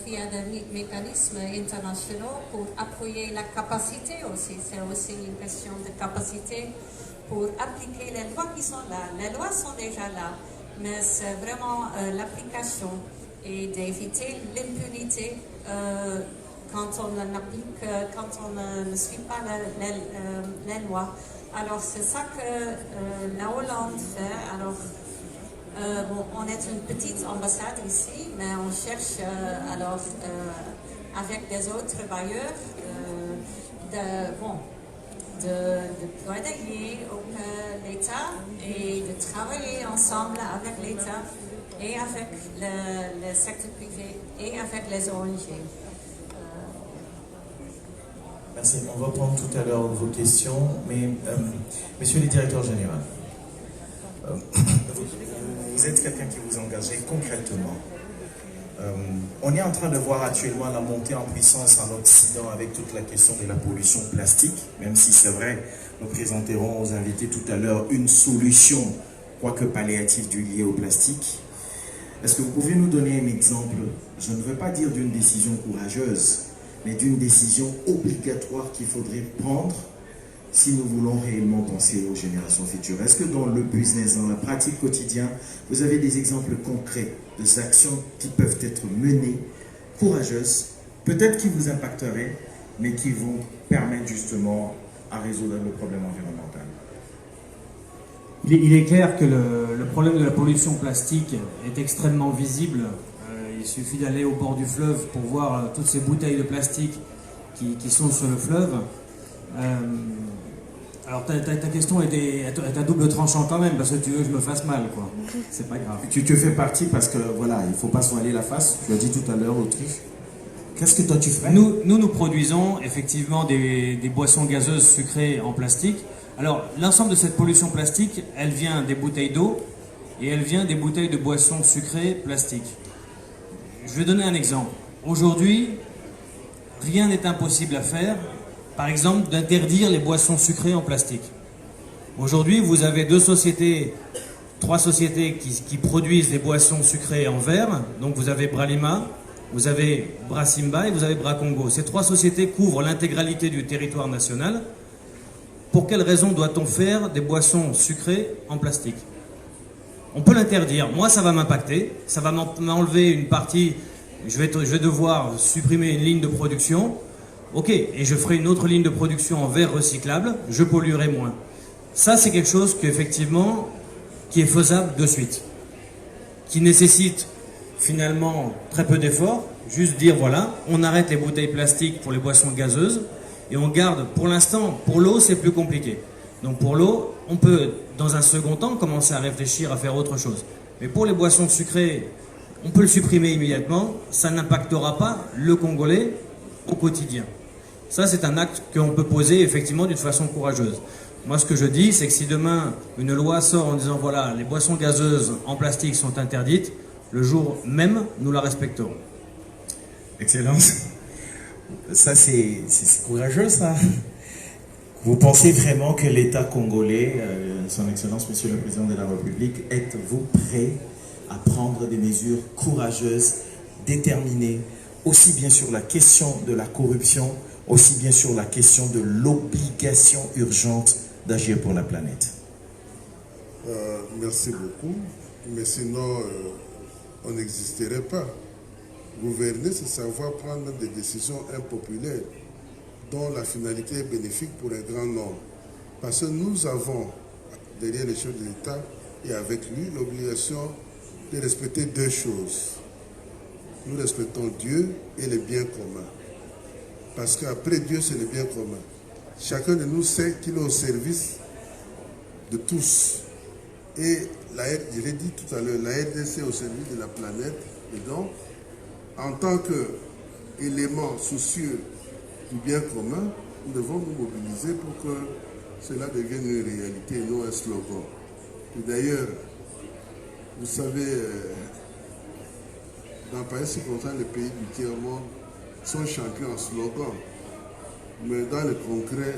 via des mécanismes internationaux pour appuyer la capacité aussi. C'est aussi une question de capacité pour appliquer les lois qui sont là. Les lois sont déjà là, mais c'est vraiment l'application et d'éviter l'impunité quand on applique, quand on ne suit pas les lois. Alors c'est ça que la Hollande fait. Alors bon, on est une petite ambassade ici, mais on cherche avec des autres bailleurs de plaider auprès l'État et de travailler ensemble avec l'État et avec le secteur privé et avec les ONG. Merci. On va prendre tout à l'heure vos questions, mais Monsieur le directeur général, vous êtes quelqu'un qui vous engage concrètement. On est en train de voir actuellement la montée en puissance en Occident avec toute la question de la pollution plastique, même si c'est vrai, nous présenterons aux invités tout à l'heure une solution, quoique palliative, liée au plastique. Est-ce que vous pouvez nous donner un exemple, je ne veux pas dire d'une décision courageuse, mais d'une décision obligatoire qu'il faudrait prendre si nous voulons réellement penser aux générations futures? Est-ce que dans le business, dans la pratique quotidienne, vous avez des exemples concrets de actions qui peuvent être menées, courageuses, peut-être qui vous impacteraient, mais qui vont permettre justement à résoudre le problème environnemental? Il est clair que le problème de la pollution plastique est extrêmement visible. Il suffit d'aller au bord du fleuve pour voir toutes ces bouteilles de plastique qui sont sur le fleuve. Alors ta question est à double tranchant quand même, parce que tu veux que je me fasse mal, quoi. C'est pas grave. Tu fais partie parce que voilà, il ne faut pas se voiler la face. Tu as dit tout à l'heure, Autriche. Qu'est-ce que toi tu ferais? Nous produisons effectivement des boissons gazeuses sucrées en plastique. Alors l'ensemble de cette pollution plastique, elle vient des bouteilles d'eau et elle vient des bouteilles de boissons sucrées plastiques. Je vais donner un exemple. Aujourd'hui, rien n'est impossible à faire. Par exemple, d'interdire les boissons sucrées en plastique. Aujourd'hui, vous avez trois sociétés qui produisent des boissons sucrées en verre. Donc vous avez Bralima, vous avez Brasimba et vous avez Bracongo. Ces trois sociétés couvrent l'intégralité du territoire national. Pour quelle raison doit-on faire des boissons sucrées en plastique? On peut l'interdire. Moi, ça va m'impacter. Ça va m'enlever une partie. Je vais devoir supprimer une ligne de production. Ok, et je ferai une autre ligne de production en verre recyclable, je polluerai moins. Ça, c'est quelque chose qui est faisable de suite, qui nécessite finalement très peu d'efforts, juste dire voilà, on arrête les bouteilles plastiques pour les boissons gazeuses et on garde, pour l'instant, pour l'eau, c'est plus compliqué. Donc pour l'eau, on peut, dans un second temps, commencer à réfléchir à faire autre chose. Mais pour les boissons sucrées, on peut le supprimer immédiatement, ça n'impactera pas le Congolais au quotidien. Ça, c'est un acte qu'on peut poser effectivement d'une façon courageuse. Moi, ce que je dis, c'est que si demain, une loi sort en disant voilà, les boissons gazeuses en plastique sont interdites, le jour même, nous la respecterons. Excellence. Ça, c'est courageux, ça. Vous pensez vraiment que l'État congolais, son Excellence, Monsieur le Président de la République, êtes-vous prêt à prendre des mesures courageuses, déterminées, aussi bien sur la question de la corruption, aussi bien sur la question de l'obligation urgente d'agir pour la planète? Merci beaucoup, mais sinon on n'existerait pas. Gouverner, c'est savoir prendre des décisions impopulaires dont la finalité est bénéfique pour un grand nombre. Parce que nous avons, derrière les chefs de l'État et avec lui, l'obligation de respecter deux choses. Nous respectons Dieu et les biens communs. Parce qu'après Dieu, c'est le bien commun. Chacun de nous sait qu'il est au service de tous. Et je l'ai dit tout à l'heure, la RDC est au service de la planète. Et donc, en tant qu'élément soucieux du bien commun, nous devons nous mobiliser pour que cela devienne une réalité et non un slogan. Et d'ailleurs, vous savez, dans pareil circonstance, les pays du tiers-monde sont champions en slogan. Mais dans le concret,